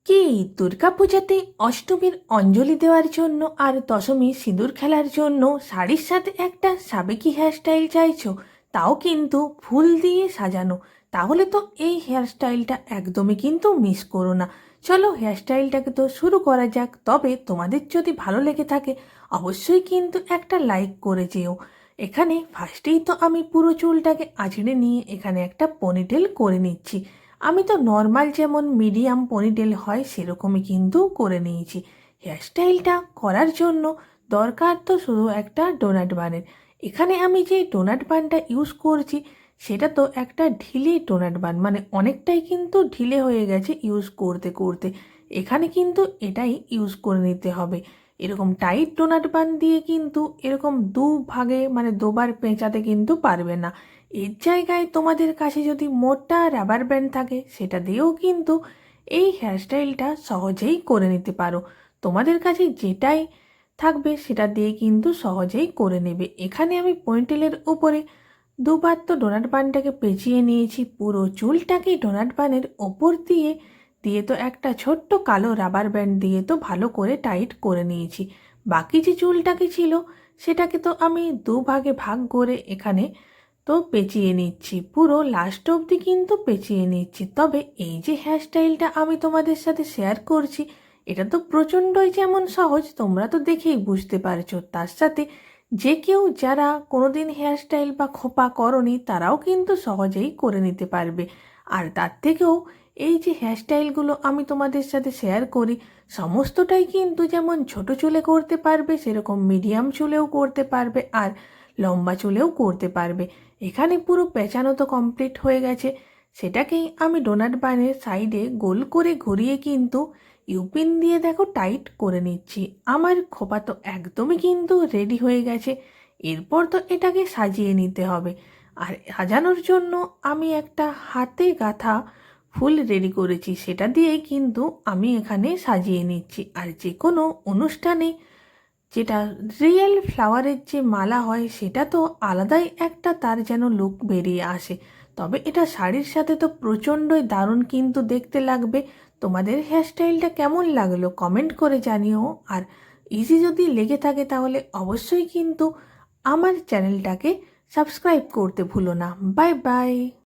কি দুর্গাপূজাতে অষ্টমীর অঞ্জলি দেওয়ার জন্য আর দশমী সিঁদুর খেলার জন্য শাড়ির সাথে একটা সাবেকি হেয়ারস্টাইল চাইছো, তাও কিন্তু ফুল দিয়ে সাজানো? তাহলে তো এই হেয়ারস্টাইলটা একদমই কিন্তু মিস করো না। চলো হেয়ারস্টাইলটাকে তো শুরু করা যাক। তবে তোমাদের যদি ভালো লেগে থাকে অবশ্যই কিন্তু একটা লাইক করে যেও। এখানে ফার্স্টেই তো আমি পুরো চুলটাকে আঁচড়ে নিয়ে এখানে একটা পনিটেল করে নিচ্ছি। আমি তো নর্মাল যেমন মিডিয়াম পনিটেল হয় সেরকমই কিন্তু করে নিয়েছি। হেয়ারস্টাইলটা করার জন্য দরকার তো শুধু একটা ডোনাট বানের। এখানে আমি যে ডোনাট বানটা ইউজ করছি সেটা তো একটা ঢিলে ডোনাট বান, মানে অনেকটাই কিন্তু ঢিলে হয়ে গেছে ইউজ করতে করতে। এখানে কিন্তু এটাই ইউজ করে নিতে হবে। এরকম টাইট ডোনাট বান দিয়ে কিন্তু এরকম দু ভাগে মানে দুবার পেঁচাতে কিন্তু পারবে না। এর জায়গায় তোমাদের কাছে যদি মোটা রাবার ব্যান্ড থাকে সেটা দিয়েও কিন্তু এই হেয়ারস্টাইলটা সহজেই করে নিতে পারো। তোমাদের কাছে যেটাই থাকবে সেটা দিয়ে কিন্তু সহজেই করে নেবে। এখানে আমি পয়েন্টেলের উপরে দুবার তো ডোনাট বানটাকে পেঁচিয়ে নিয়েছি, পুরো চুলটাকে ডোনাট বানের ওপর দিয়ে দিয়ে তো একটা ছোট্ট কালো রাবার ব্যান্ড দিয়ে তো ভালো করে টাইট করে নিয়েছি। বাকি যে চুলটাকে ছিল সেটাকে তো আমি দুভাগে ভাগ করে এখানে তো পেঁচিয়ে নিচ্ছি, পুরো লাস্ট অবধি কিন্তু পেঁচিয়ে নিচ্ছি। তবে এই যে হেয়ারস্টাইলটা আমি তোমাদের সাথে শেয়ার করছি এটা তো প্রচণ্ডই যেমন সহজ, তোমরা তো দেখেই বুঝতে পারছো। তার সাথে যে কেউ যারা কোনোদিন হেয়ারস্টাইল বা খোপা করনি তারাও কিন্তু সহজেই করে নিতে পারবে। আর তার থেকেও এই যে হেয়ারস্টাইলগুলো আমি তোমাদের সাথে শেয়ার করি সমস্তটাই কিন্তু যেমন ছোট চুলে করতে পারবে সেরকম মিডিয়াম চুলেও করতে পারবে আর লম্বা চুলেও করতে পারবে। এখানে পুরো পেঁচানো তো কমপ্লিট হয়ে গেছে, সেটাকেই আমি ডোনাট বানের সাইডে গোল করে ঘুরিয়ে কিন্তু ইউপিন দিয়ে দেখো টাইট করে নিচ্ছি। আমার খোপা তো একদমই কিন্তু রেডি হয়ে গেছে। এরপর তো এটাকে সাজিয়ে নিতে হবে। আর সাজানোর জন্য আমি একটা হাতে গাঁথা ফুল রেডি করেছি, সেটা দিয়েই কিন্তু আমি এখানে সাজিয়ে নিচ্ছি। আর যে কোনো অনুষ্ঠানে যেটা রিয়েল ফ্লাওয়ারের যে মালা হয় সেটা তো আলাদাই একটা তার যেন লুক বেরিয়ে আসে। তবে এটা শাড়ির সাথে তো প্রচণ্ডই দারুণ কিন্তু দেখতে লাগবে। তোমাদের হেয়ারস্টাইলটা কেমন লাগলো কমেন্ট করে জানিও। আর ইজি যদি লেগে থাকে তাহলে অবশ্যই কিন্তু আমার চ্যানেলটাকে সাবস্ক্রাইব করতে ভুলো না। Bye bye.